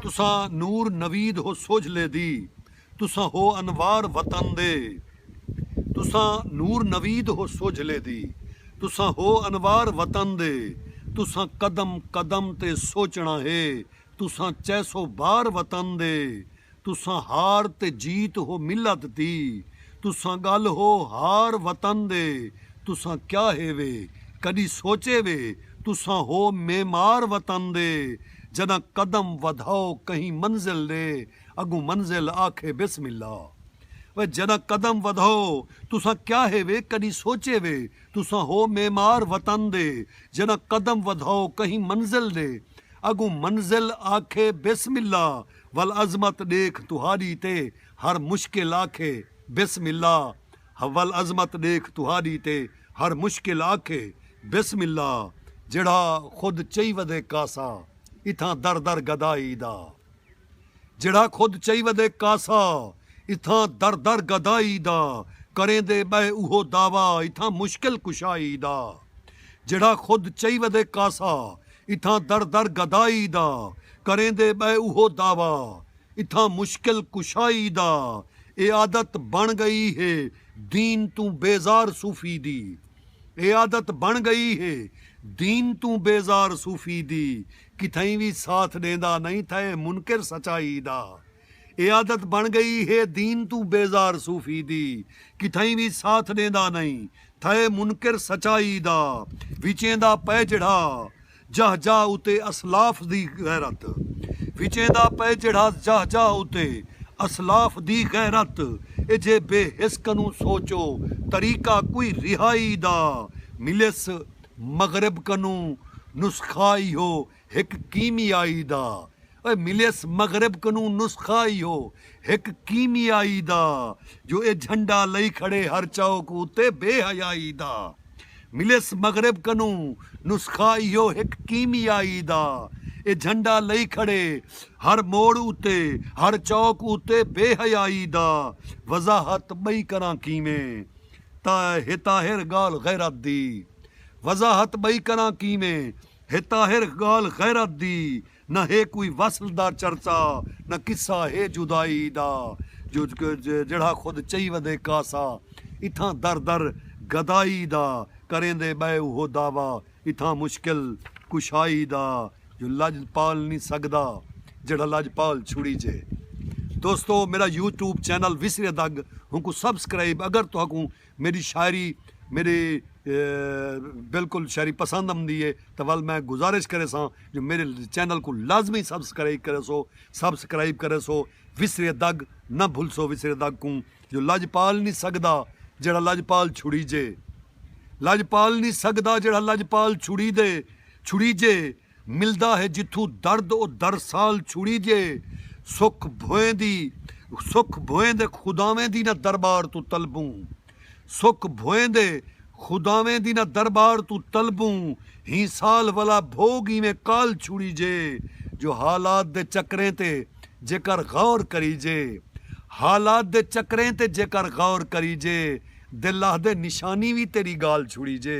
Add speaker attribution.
Speaker 1: तुसा नूर नवीद हो सोझले दी, तुसा हो अनवार वतन दे। तुसा नूर नवीद हो सोझले दी, तुसा हो अनवार वतन दे। तुसा कदम कदम ते सोचना है, तुसा 600 बार वतन दे। तुसा हार ते जीत हो मिलत दी, तुसा गल हो हार वतन दे। तुसा क्या है वे कदी सोचे वे, तुसा हो मेमार वतन दे। जना कदम वधाओ कहीं मंजिल दे, अगू मंजिल आखे बिस्मिल्ला। वे जना कदम वधाओ तुसा क्या है वे कदी सोचे वे, तुसा हो मेमार वतन दे। जना कदम वधाओ कहीं मंजिल दे, अगू मंजिल आखे बिस्मिल्ला। वल अजमत देख तुहारी ते हर मुश्किल आखे बिस्मिल्ला। वल अजमत देख तुहारी ते हर मुश्किल आखे बिस्मिल्ला। जिड़ा खुद चई वदे कासा, इथां दर दर गदाई दा। जिड़ा खुद चई वदे कासा, इथां दर दर गदाई दा। करें दे बै उहो दावा, इथां मुश्किल कुशाई दा। जिड़ा खुद चई वदे कासा, इथां दर दर गदाई दा। करें दे बै उहो दावा, इथां मुश्किल कुशाई दा। ए आदत बन गई है दीन तू बेजार सूफी दी। ए आदत बन गई है दीन तू बेजार सूफी दी। किथई भी साथ देंदा नहीं थे मुनकर सचाई दा। ए आदत बन गई है दीन तू बेजार सूफी दी। किथई भी साथ देंदा नहीं थे मुनकर सचाई दा। विचेंदा पै जड़ा जह जा उते असलाफ दी गैरत। विचेंदा पै जड़ा जह जा उते असलाफ दी गैरत। ए जे बेहिस्क नू सोचो तरीका कोई रिहाई दा। मिलेस मगरब कनू नुस्खाई हो एक कीमियाई दा। मिलेस मगरब कनू नुस्खाई हो एक कीमियाई दा। जो ए झंडा लई खड़े हर चौक उते बेहयाई दा। मिलेस मगरब कनू नुस्खाई हो एक कीमियाई दा। ए झंडा लई खड़े हर मोड़ उते हर चौक उते बेहयाई दा। वजाहत बई करा कीमें ता हिताहिर गाल गैरत दी। वजाहत बई करा कीमें हिताहिर गाल गैरत दी। न है कोई वसल दा चर्चा, न किस्सा है जुदाई दा। जो जड़ा खुद चई वदे कासा, इथां दर दर गदाई दा। करें दे बै उहो दावा, इथां मुश्किल कुशाई दा। जो लजपाल नहीं सकदा, जड़ा लजपाल छुड़ी जे। दोस्तों मेरा यूट्यूब चैनल विसरे दग हमको सब्सक्राइब। अगर तो हकूँ मेरी शायरी मेरी बिल्कुल शायरी पसंद आमदी है तो वल मैं गुजारिश करे सा जो मेरे चैनल को लाजमी सब्सक्राइब करे सो। विसरे दग न भूल सो विसरे दग को। जो लजपाल नहीं सकदा जड़ा लजपाल छुड़ी जे। लजपाल नहीं सकदा जड़ा लजपाल छुड़ी जे। मिलदा है जिथू दर्द ओ दर साल छुड़ी जे। सुख भोएं दे खुदावें दी ना दरबार तू तलबूं। सुख भोएं दे खुदावें दी ना दरबार तू तलबूं। ही साल वाला भोगी में काल छुड़ी जे। जो हालात दे चक्रें ते जेकर गौर करी जे। हालात दे चक्रें ते जेकर गौर करी जे। दिल दे निशानी भी तेरी गाल छुड़ी जे।